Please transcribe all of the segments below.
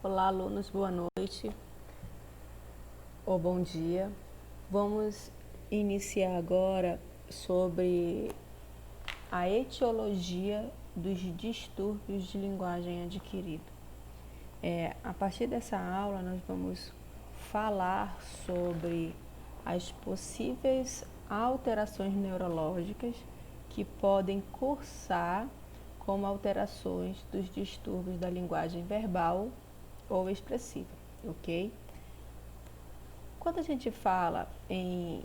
Olá, alunos, boa noite ou bom dia. Vamos iniciar agora sobre a etiologia dos distúrbios de linguagem adquirido. A partir dessa aula, nós vamos falar sobre as possíveis alterações neurológicas que podem cursar como alterações dos distúrbios da linguagem verbal ou expressiva, ok? Quando a gente fala em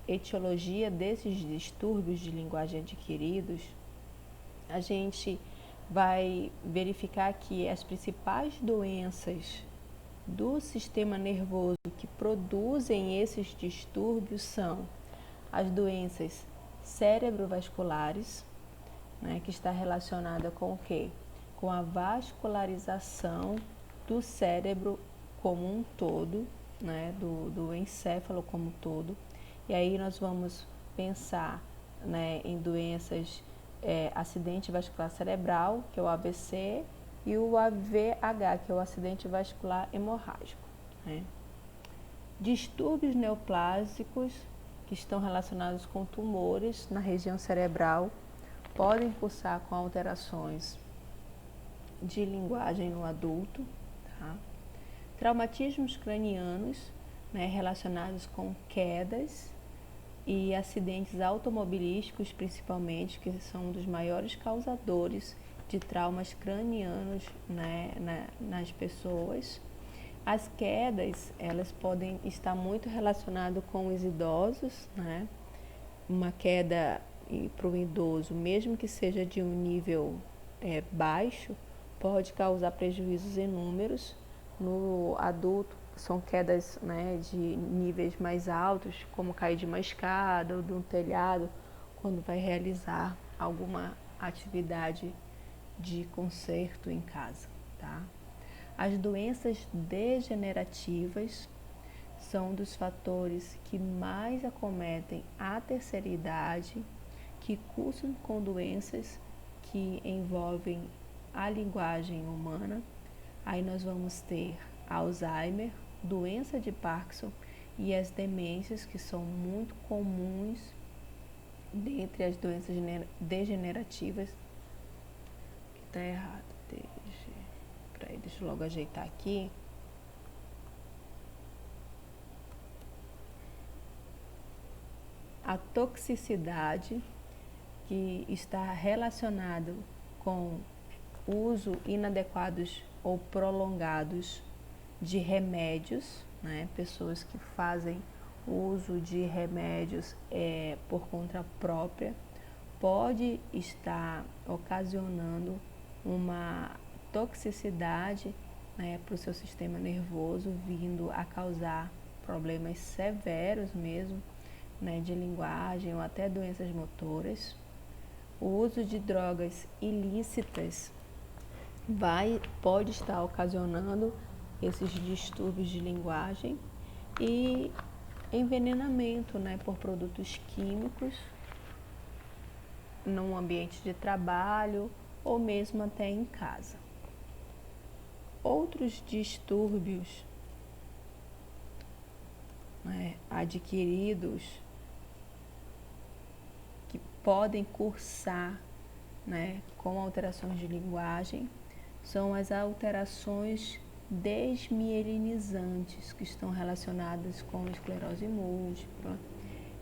etiologia desses distúrbios de linguagem adquiridos, a gente vai verificar que as principais doenças do sistema nervoso que produzem esses distúrbios são as doenças cerebrovasculares, né, que está relacionada com o quê? Com a vascularização do cérebro como um todo, né, do encéfalo como um todo. E aí nós vamos pensar, né, em doenças, acidente vascular cerebral, que é o AVC, e o AVH, que é o acidente vascular hemorrágico, né? Distúrbios neoplásicos, que estão relacionados com tumores na região cerebral, podem cursar com alterações de linguagem no adulto, tá? Traumatismos cranianos, né, relacionados com quedas e acidentes automobilísticos, principalmente, que são um dos maiores causadores de traumas cranianos, né, nas pessoas. As quedas, elas podem estar muito relacionadas com os idosos, né? Uma queda para o idoso, mesmo que seja de um nível baixo, pode causar prejuízos inúmeros. No adulto, são quedas, né, de níveis mais altos, como cair de uma escada ou de um telhado, quando vai realizar alguma atividade de conserto em casa, tá? As doenças degenerativas são um dos fatores que mais acometem a terceira idade, que cursam com doenças que envolvem a linguagem humana. Aí nós vamos ter Alzheimer, doença de Parkinson e as demências, que são muito comuns dentre as doenças degenerativas. Está errado, deixa eu logo ajeitar aqui. A toxicidade, que está relacionado com uso inadequados ou prolongados de remédios, né? Pessoas que fazem uso de remédios por conta própria, pode estar ocasionando uma toxicidade, né, para o seu sistema nervoso, vindo a causar problemas severos mesmo, né, de linguagem ou até doenças motoras. O uso de drogas ilícitas pode estar ocasionando esses distúrbios de linguagem, e envenenamento, né, por produtos químicos num ambiente de trabalho ou mesmo até em casa. Outros distúrbios, né, adquiridos que podem cursar, né, com alterações de linguagem são as alterações desmielinizantes, que estão relacionadas com esclerose múltipla,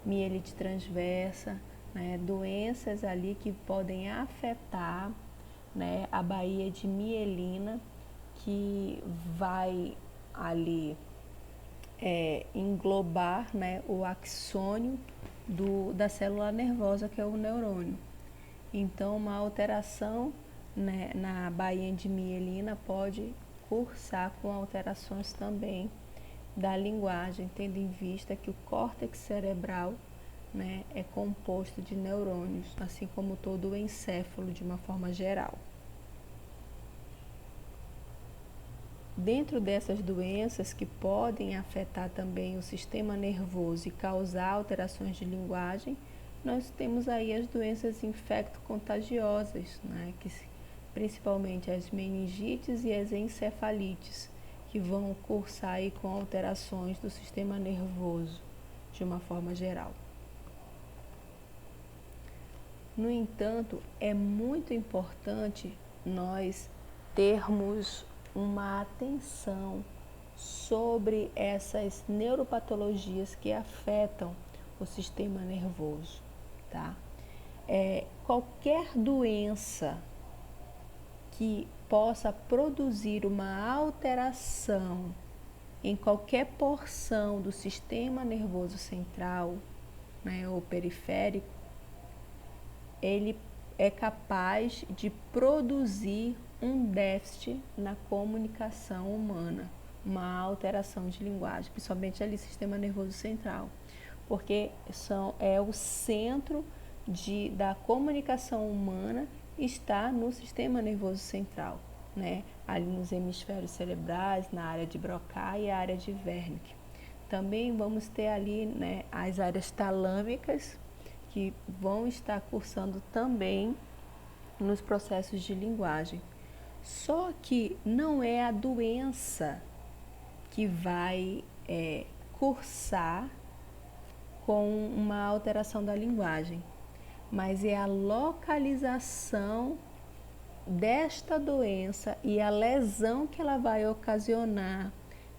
mielite transversa, né, doenças ali que podem afetar, né, a baía de mielina, que vai ali englobar, né, o axônio da célula nervosa, que é o neurônio. Então, uma alteração, né, na baía de mielina pode cursar com alterações também da linguagem, tendo em vista que o córtex cerebral, né, é composto de neurônios, assim como todo o encéfalo de uma forma geral. Dentro dessas doenças que podem afetar também o sistema nervoso e causar alterações de linguagem, nós temos aí as doenças infecto-contagiosas, né, que principalmente as meningites e as encefalites, que vão cursar aí com alterações do sistema nervoso, de uma forma geral. No entanto, é muito importante nós termos uma atenção sobre essas neuropatologias que afetam o sistema nervoso, tá? Qualquer doença que possa produzir uma alteração em qualquer porção do sistema nervoso central, né, ou periférico, ele é capaz de produzir um déficit na comunicação humana, uma alteração de linguagem, principalmente ali sistema nervoso central, porque é o centro da comunicação humana, está no sistema nervoso central, né? Ali nos hemisférios cerebrais, na área de Broca e a área de Wernicke. Também vamos ter ali, né, as áreas talâmicas, que vão estar cursando também nos processos de linguagem. Só que não é a doença que vai cursar com uma alteração da linguagem, mas é a localização desta doença e a lesão que ela vai ocasionar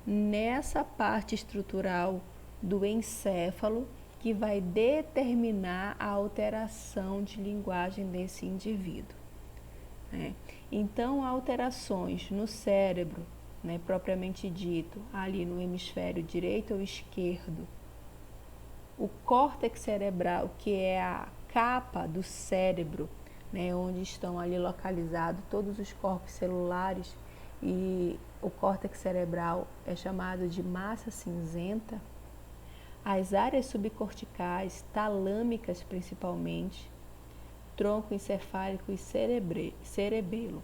nessa parte estrutural do encéfalo que vai determinar a alteração de linguagem desse indivíduo, né? Então, alterações no cérebro, né, propriamente dito, ali no hemisfério direito ou esquerdo, o córtex cerebral, que é a capa do cérebro, né, onde estão ali localizados todos os corpos celulares, e o córtex cerebral é chamado de massa cinzenta. As áreas subcorticais, talâmicas principalmente, tronco encefálico e cerebelo.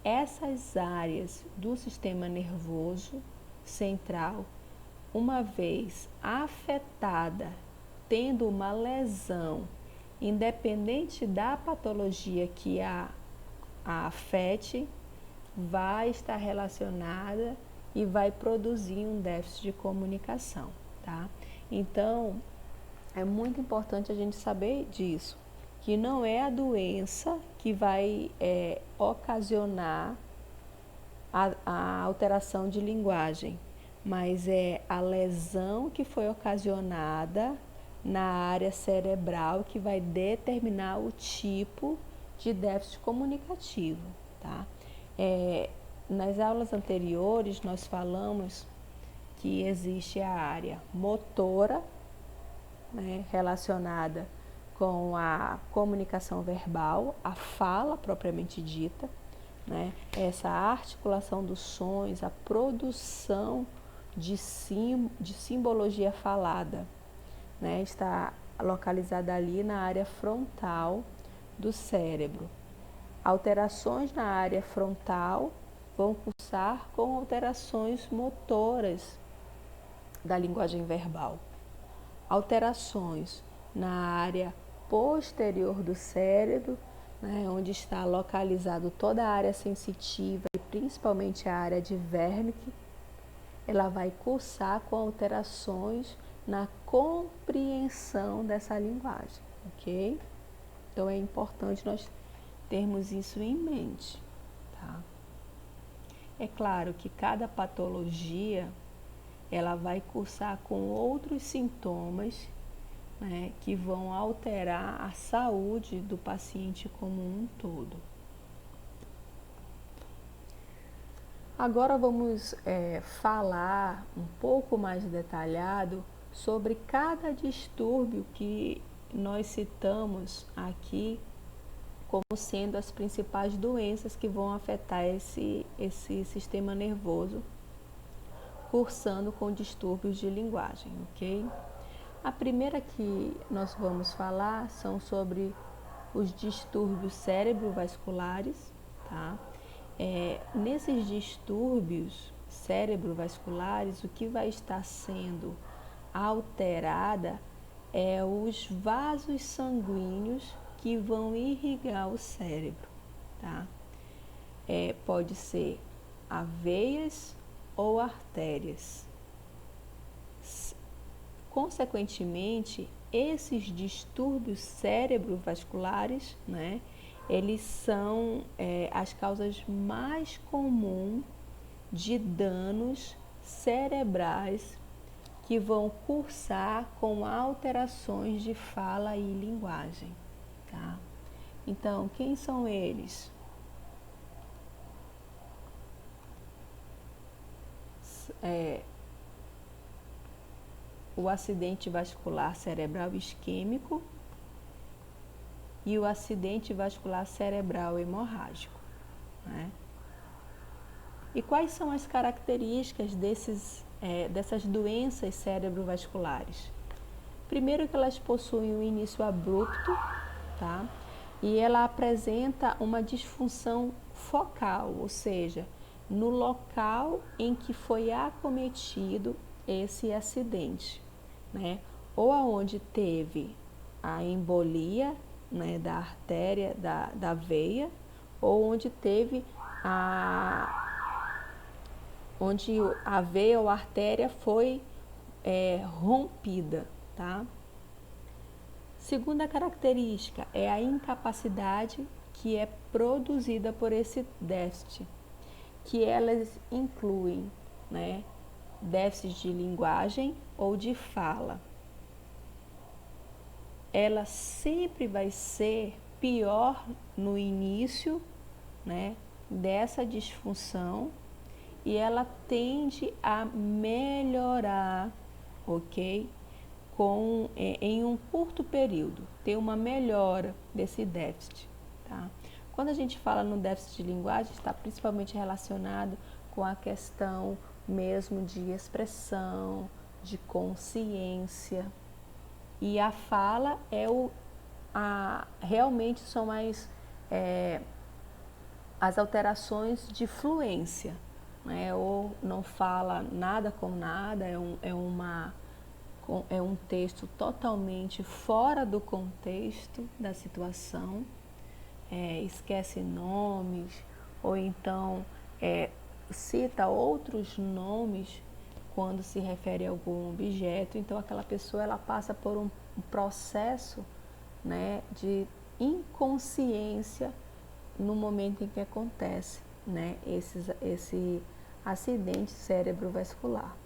Essas áreas do sistema nervoso central, uma vez afetada, tendo uma lesão, independente da patologia que a afete, vai estar relacionada e vai produzir um déficit de comunicação, tá? Então, é muito importante a gente saber disso, que não é a doença que vai ocasionar a alteração de linguagem, mas é a lesão que foi ocasionada na área cerebral que vai determinar o tipo de déficit comunicativo, tá? Nas aulas anteriores nós falamos que existe a área motora, né, relacionada com a comunicação verbal, a fala propriamente dita, né, essa articulação dos sons, a produção de simbologia falada, né, está localizada ali na área frontal do cérebro. Alterações na área frontal vão cursar com alterações motoras da linguagem verbal. Alterações na área posterior do cérebro, né, onde está localizado toda a área sensitiva e principalmente a área de Wernicke, ela vai cursar com alterações na compreensão dessa linguagem, ok? Então é importante nós termos isso em mente, tá? É claro que cada patologia ela vai cursar com outros sintomas, né, que vão alterar a saúde do paciente como um todo. Agora vamos falar um pouco mais detalhado sobre cada distúrbio que nós citamos aqui como sendo as principais doenças que vão afetar esse sistema nervoso, cursando com distúrbios de linguagem, ok? A primeira que nós vamos falar são sobre os distúrbios cerebrovasculares, tá? Nesses distúrbios cerebrovasculares, o que vai estar sendo alterada é os vasos sanguíneos que vão irrigar o cérebro, tá? Pode ser as veias ou artérias. Consequentemente, esses distúrbios cerebrovasculares, né, eles são as causas mais comuns de danos cerebrais que vão cursar com alterações de fala e linguagem, tá? Então, quem são eles? O acidente vascular cerebral isquêmico e o acidente vascular cerebral hemorrágico, né? E quais são as características dessas doenças cerebrovasculares? Primeiro que elas possuem um início abrupto, tá? E ela apresenta uma disfunção focal, ou seja, no local em que foi acometido esse acidente, né? Ou aonde teve a embolia, né, da artéria, da veia, ou onde teve onde a veia ou a artéria foi rompida, tá? Segunda característica é a incapacidade que é produzida por esse déficit, que elas incluem, né, déficit de linguagem ou de fala. Ela sempre vai ser pior no início, né, dessa disfunção, e ela tende a melhorar, ok? Em um curto período, ter uma melhora desse déficit, tá? Quando a gente fala no déficit de linguagem, está principalmente relacionado com a questão mesmo de expressão, de consciência. E a fala realmente são as alterações de fluência, né? Ou não fala nada com nada, é um texto totalmente fora do contexto da situação, esquece nomes, ou então cita outros nomes quando se refere a algum objeto. Então aquela pessoa ela passa por um processo, né, de inconsciência no momento em que acontece, né, esse acidente cerebrovascular.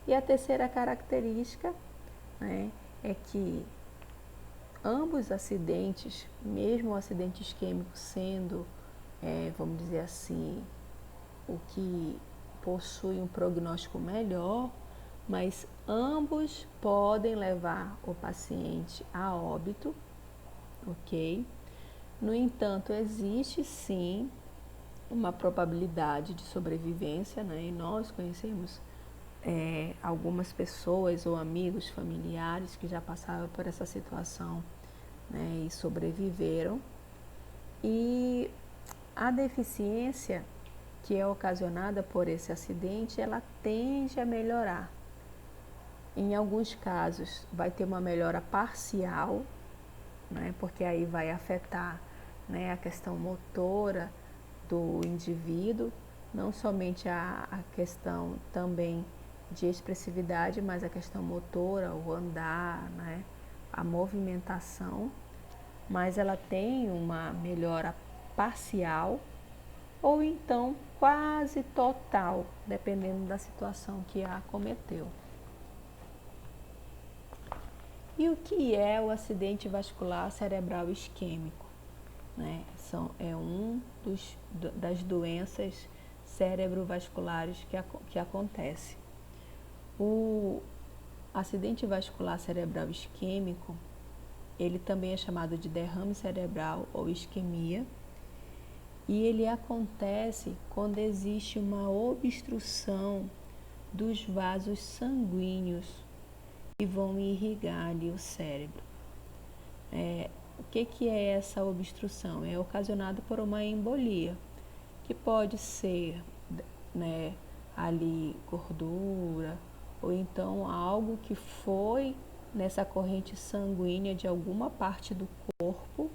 E a terceira característica, né, é que ambos acidentes, mesmo o acidente isquêmico sendo, vamos dizer assim, o que possui um prognóstico melhor, mas ambos podem levar o paciente a óbito, ok? No entanto, existe sim uma probabilidade de sobrevivência, né? E nós conhecemos algumas pessoas ou amigos, familiares que já passaram por essa situação, né, e sobreviveram. E a deficiência que é ocasionada por esse acidente, ela tende a melhorar. Em alguns casos vai ter uma melhora parcial, né, porque aí vai afetar, né, a questão motora do indivíduo, não somente a questão também de expressividade, mas a questão motora, o andar, né, a movimentação, mas ela tem uma melhora parcial ou então quase total, dependendo da situação que a acometeu. E o que é o acidente vascular cerebral isquêmico? Né? É das doenças cerebrovasculares que acontece. O acidente vascular cerebral isquêmico, ele também é chamado de derrame cerebral ou isquemia, e ele acontece quando existe uma obstrução dos vasos sanguíneos que vão irrigar ali o cérebro. O que é essa obstrução? É ocasionada por uma embolia, que pode ser, né, ali gordura, ou então algo que foi nessa corrente sanguínea de alguma parte do corpo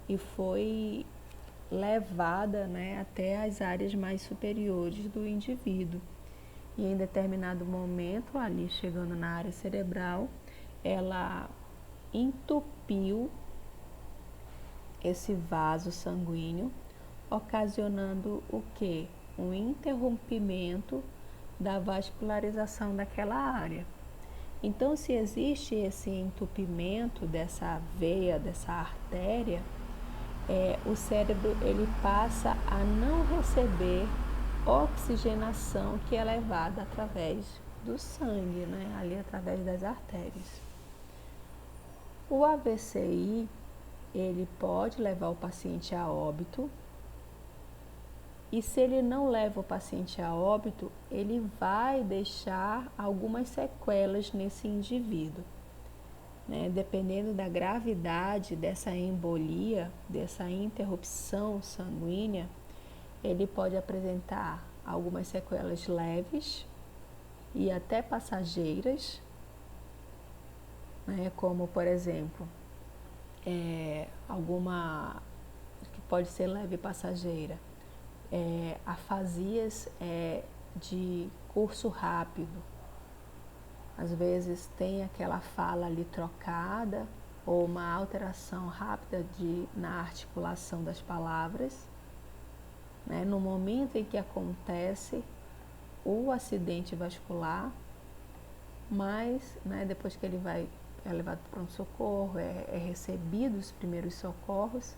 e foi levada, né, até as áreas mais superiores do indivíduo. e em determinado momento, ali chegando na área cerebral, ela entupiu esse vaso sanguíneo, ocasionando o quê? Um interrompimento da vascularização daquela área. Então, se existe esse entupimento dessa veia, dessa artéria, o cérebro ele passa a não receber oxigenação que é levada através do sangue, né? Ali através das artérias. O AVCI, ele pode levar o paciente a óbito, e se ele não leva o paciente a óbito, ele vai deixar algumas sequelas nesse indivíduo, né? Dependendo da gravidade dessa embolia, dessa interrupção sanguínea, ele pode apresentar algumas sequelas leves e até passageiras, né? Como, por exemplo, alguma que pode ser leve e passageira, afasias de curso rápido. Às vezes tem aquela fala ali trocada ou uma alteração rápida na articulação das palavras, né? No momento em que acontece o acidente vascular, mas, né, depois que ele é levado para um socorro, é recebido os primeiros socorros,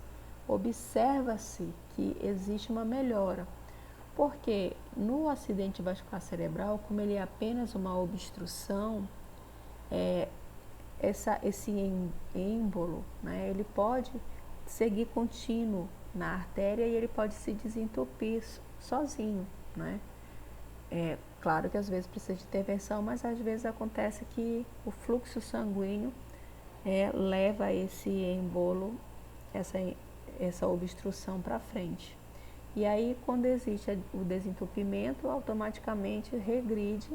observa-se que existe uma melhora, porque no acidente vascular cerebral, como ele é apenas uma obstrução, esse êmbolo, né, ele pode seguir contínuo na artéria e ele pode se desentupir sozinho, né? Claro que às vezes precisa de intervenção, mas às vezes acontece que o fluxo sanguíneo leva esse êmbolo, essa obstrução para frente. E aí, quando existe o desentupimento, automaticamente regride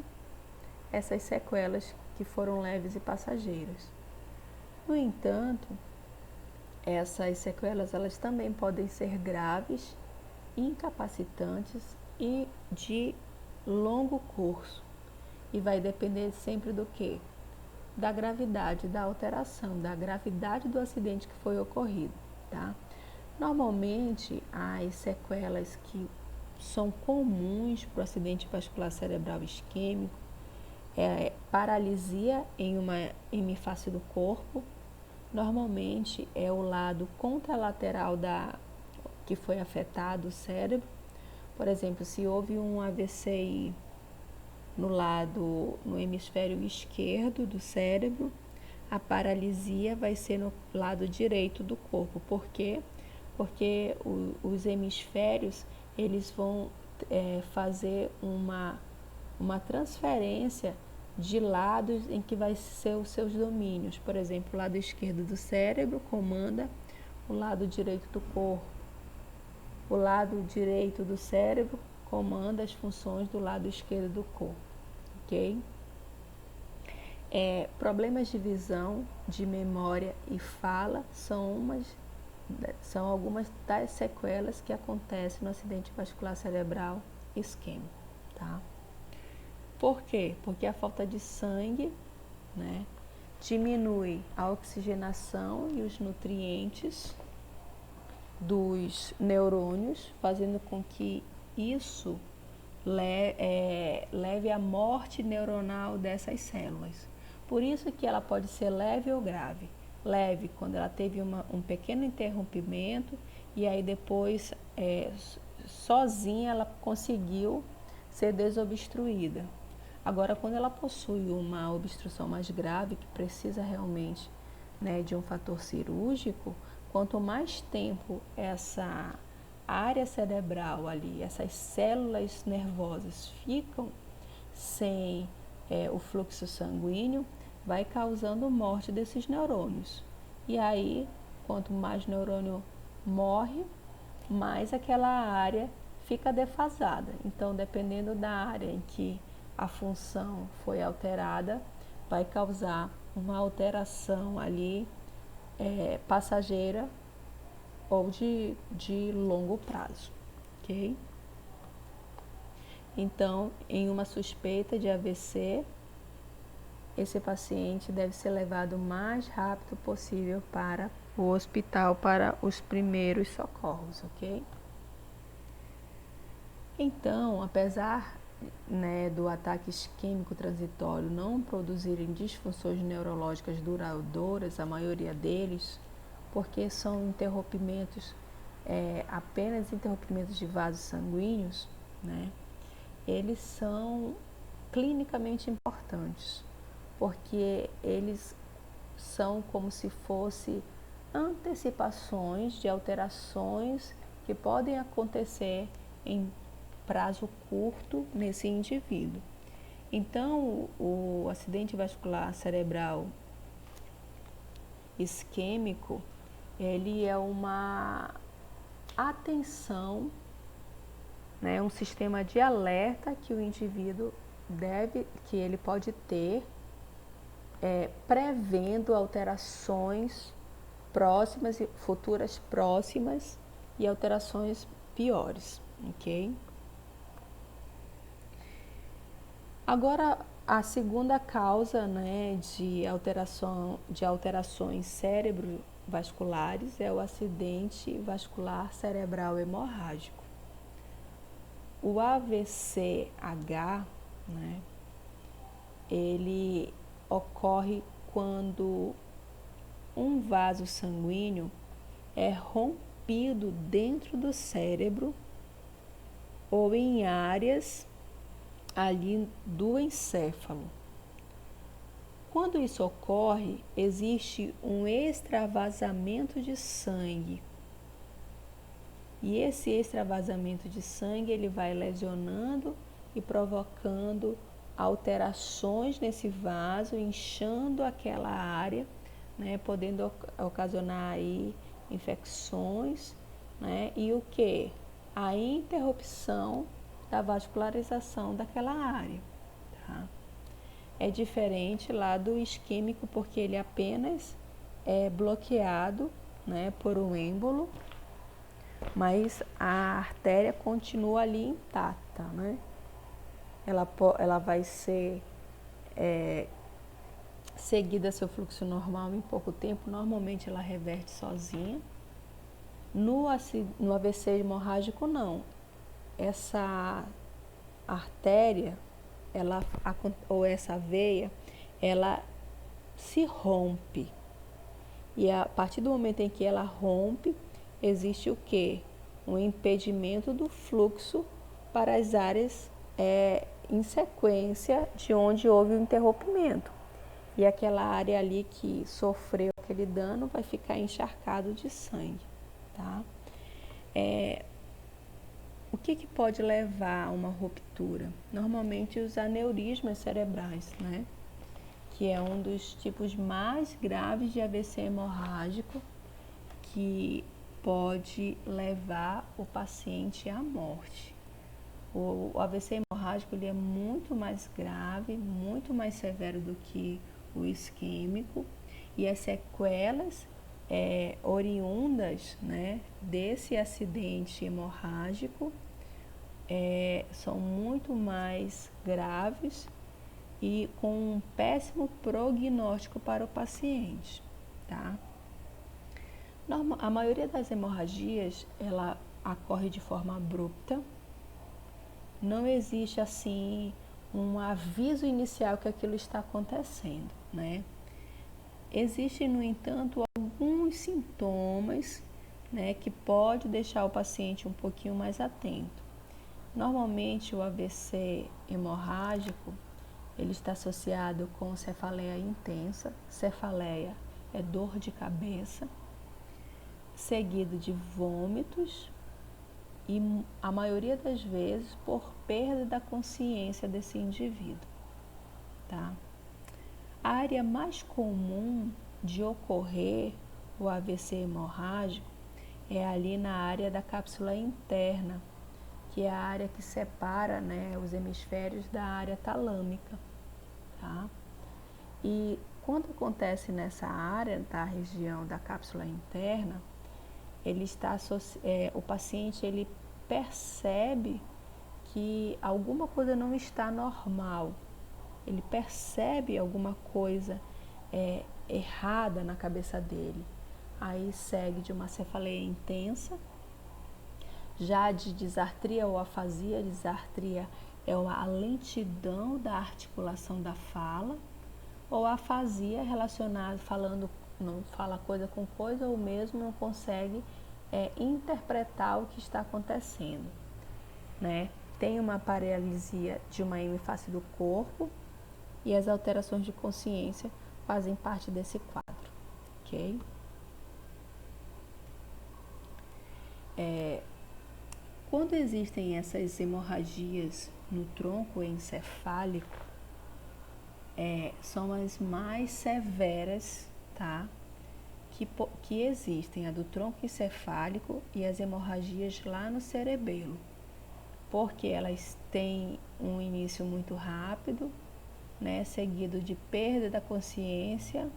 essas sequelas que foram leves e passageiras. No entanto, essas sequelas elas também podem ser graves, incapacitantes e de longo curso. E vai depender sempre do quê? Da gravidade da alteração, da gravidade do acidente que foi ocorrido, tá? Normalmente, as sequelas que são comuns para o acidente vascular cerebral isquêmico paralisia em uma hemifácie do corpo. Normalmente é o lado contralateral que foi afetado, o cérebro. Por exemplo, se houve um AVCI no hemisfério esquerdo do cérebro, a paralisia vai ser no lado direito do corpo. Por quê? Porque os hemisférios eles vão fazer uma transferência de lados em que vai ser os seus domínios. Por exemplo, o lado esquerdo do cérebro comanda o lado direito do corpo. O lado direito do cérebro comanda as funções do lado esquerdo do corpo, ok? Problemas de visão, de memória e fala são algumas das sequelas que acontecem no acidente vascular cerebral isquêmico, tá? Por quê? Porque a falta de sangue, né, diminui a oxigenação e os nutrientes dos neurônios, fazendo com que isso leve à morte neuronal dessas células. Por isso que ela pode ser leve ou grave. Leve quando ela teve um pequeno interrompimento e aí depois sozinha ela conseguiu ser desobstruída. Agora, quando ela possui uma obstrução mais grave, que precisa realmente, né, de um fator cirúrgico, quanto mais tempo essa área cerebral ali, essas células nervosas ficam sem o fluxo sanguíneo, vai causando morte desses neurônios. E aí, quanto mais neurônio morre, mais aquela área fica defasada. Então, dependendo da área em que a função foi alterada, vai causar uma alteração ali passageira ou de longo prazo, ok? Então, em uma suspeita de AVC, esse paciente deve ser levado o mais rápido possível para o hospital para os primeiros socorros, ok? Então, apesar, do ataque isquêmico transitório não produzirem disfunções neurológicas duradouras, a maioria deles, porque são interrompimentos, apenas interrompimentos de vasos sanguíneos, né? Eles são clinicamente importantes, porque eles são como se fossem antecipações de alterações que podem acontecer em prazo curto nesse indivíduo. Então, o acidente vascular cerebral isquêmico, ele é uma atenção, né, um sistema de alerta que o indivíduo que ele pode ter, prevendo alterações próximas e futuras próximas e alterações piores, ok? Agora, a segunda causa, né, de alterações cerebrovasculares é o acidente vascular cerebral hemorrágico. O AVCH, né, ele ocorre quando um vaso sanguíneo é rompido dentro do cérebro ou em áreas ali do encéfalo. Quando isso ocorre, existe um extravasamento de sangue. E esse extravasamento de sangue, ele vai lesionando e provocando alterações nesse vaso, inchando aquela área, né, podendo ocasionar aí infecções, né, e o que? A interrupção da vascularização daquela área, tá? É diferente lá do isquêmico, porque ele apenas é bloqueado, né, por um êmbolo, mas a artéria continua ali intacta, né? Ela vai ser seguida seu fluxo normal em pouco tempo, normalmente ela reverte sozinha. No AVC hemorrágico, não. Essa artéria, ou essa veia, ela se rompe. E a partir do momento em que ela rompe, existe o quê? Um impedimento do fluxo para as áreas em sequência de onde houve o interrompimento. E aquela área ali que sofreu aquele dano vai ficar encharcado de sangue, tá? O que pode levar a uma ruptura? Normalmente os aneurismas cerebrais, né? Que é um dos tipos mais graves de AVC hemorrágico, que pode levar o paciente à morte. O AVC hemorrágico, ele é muito mais grave, muito mais severo do que o isquêmico, e as sequelas oriundas, né, desse acidente hemorrágico são muito mais graves e com um péssimo prognóstico para o paciente, tá? A maioria das hemorragias, ela ocorre de forma abrupta. Não existe, assim, um aviso inicial que aquilo está acontecendo, né? Existem, no entanto, alguns sintomas, né, que pode deixar o paciente um pouquinho mais atento. Normalmente, o AVC hemorrágico, ele está associado com cefaleia intensa. Cefaleia é dor de cabeça, seguido de vômitos e, a maioria das vezes, por perda da consciência desse indivíduo, tá? A área mais comum de ocorrer o AVC hemorrágico é ali na área da cápsula interna, que é a área que separa, né, os hemisférios da área talâmica, tá? E quando acontece nessa área, da região da cápsula interna, o paciente ele percebe que alguma coisa não está normal, ele percebe alguma coisa errada na cabeça dele. Aí segue de uma cefaleia intensa, já de disartria ou afasia. Disartria é a lentidão da articulação da fala, ou afasia relacionada, não fala coisa com coisa, ou mesmo não consegue interpretar o que está acontecendo, né? Tem uma paralisia de uma hemifácie do corpo, e as alterações de consciência fazem parte desse quadro, ok? Quando existem essas hemorragias no tronco encefálico, são as mais severas, tá? Que existem, a do tronco encefálico e as hemorragias lá no cerebelo, porque elas têm um início muito rápido, né, seguido de perda da consciência,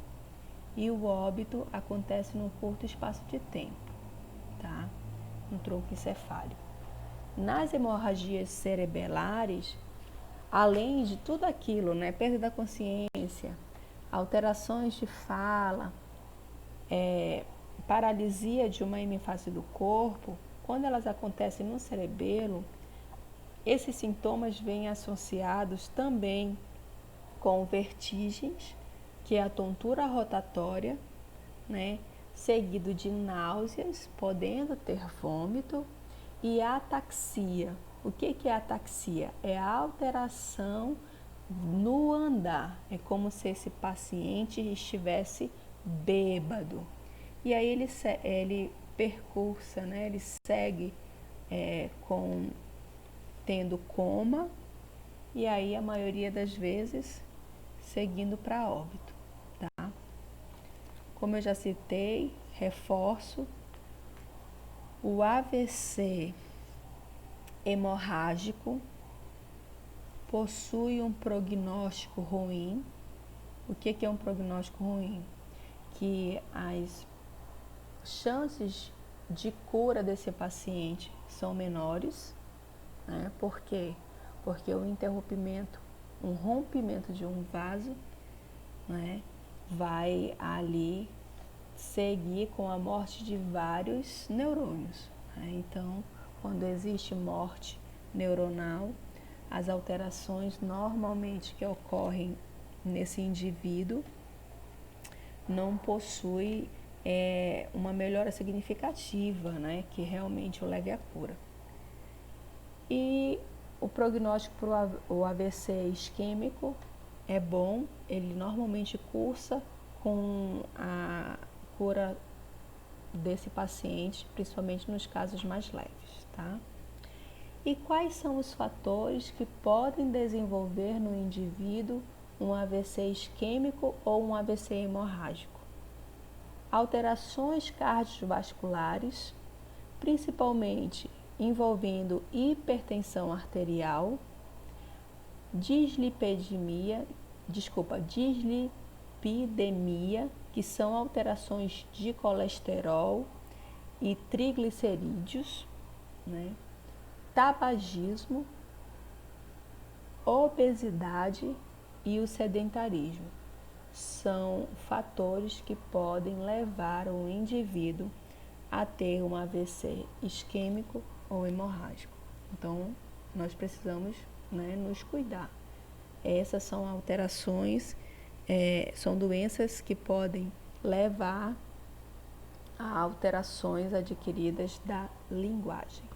e o óbito acontece num curto espaço de tempo, tá? No tronco encefálico. Nas hemorragias cerebelares, além de tudo aquilo, né, perda da consciência, alterações de fala, paralisia de uma hemifácie do corpo, quando elas acontecem no cerebelo, esses sintomas vêm associados também com vertigens, que é a tontura rotatória, né, seguido de náuseas, podendo ter vômito, e ataxia. O que é ataxia? É a alteração no andar. É como se esse paciente estivesse bêbado. E aí ele percursa, né? Ele segue tendo coma, e aí a maioria das vezes seguindo para óbito, tá? Como eu já citei, reforço, o AVC hemorrágico possui um prognóstico ruim. O que é um prognóstico ruim? Que as chances de cura desse paciente são menores, né? Por quê? Porque um rompimento de um vaso, né, vai ali seguir com a morte de vários neurônios, né? Então, quando existe morte neuronal, as alterações normalmente que ocorrem nesse indivíduo não possuem uma melhora significativa, né, que realmente o leve à cura. E o prognóstico para o AVC isquêmico é bom, ele normalmente cursa com a cura desse paciente, principalmente nos casos mais leves, tá? E quais são os fatores que podem desenvolver no indivíduo um AVC isquêmico ou um AVC hemorrágico? Alterações cardiovasculares, principalmente envolvendo hipertensão arterial, dislipidemia, que são alterações de colesterol e triglicerídeos, né? Tabagismo, obesidade e o sedentarismo são fatores que podem levar o indivíduo a ter um AVC isquêmico ou hemorrágico. Então, nós precisamos, né, nos cuidar. Essas são alterações, são doenças que podem levar a alterações adquiridas da linguagem.